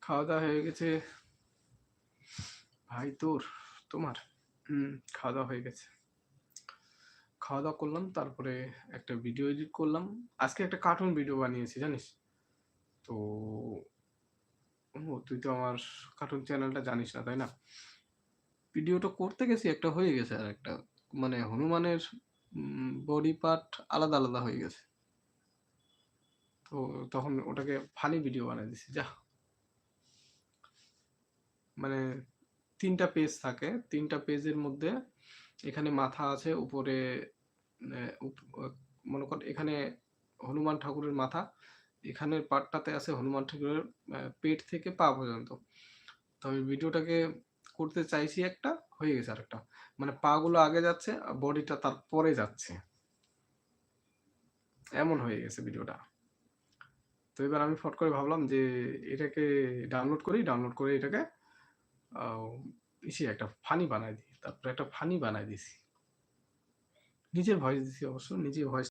খাওয়া দাওয়া হয়ে গেছে ভাই তোর, তোমার? খাওয়া দাওয়া হয়ে গেছে। খাওয়া দাওয়া করলাম, তারপরে একটা ভিডিও এডিট করলাম। আজকে একটা কার্টুন ভিডিও বানিয়েছি জানিস তো। তুই তো আমার কার্টুন চ্যানেলটা জানিস না তাই না? ভিডিওটা করতে গেছি, একটা হয়ে গেছে, আর একটা মানে হনুমানের বডি পার্ট আলাদা আলাদা হয়ে গেছে। তো তখন ওটাকে ফানি ভিডিও বানিয়ে দিছি যা। মানে 3টা পেজ থাকে, 3টা পেজের মধ্যে এখানে মাথা আছে উপরে, মনে কর এখানে হনুমান ঠাকুরের মাথা, এখানের পার্টটাতে আছে হনুমান ঠাকুরের পেট থেকে পা পর্যন্ত। তো আমি ভিডিওটাকে করতে চাইছি একটা, হয়ে গেছে আরেকটা। মানে পা গুলো আগে যাচ্ছে, বডিটা তারপরে যাচ্ছে, এমন হয়ে গেছে ভিডিওটা। তো এবার আমি ফট করে ভাবলাম যে এটাকে ডাউনলোড করে এটাকে একটা ফানি বানাই দিই। তারপরে একটা ফানি বানাই দিছি, নিজের ভয়েস দিছি, অবশ্য নিজে ভয়েস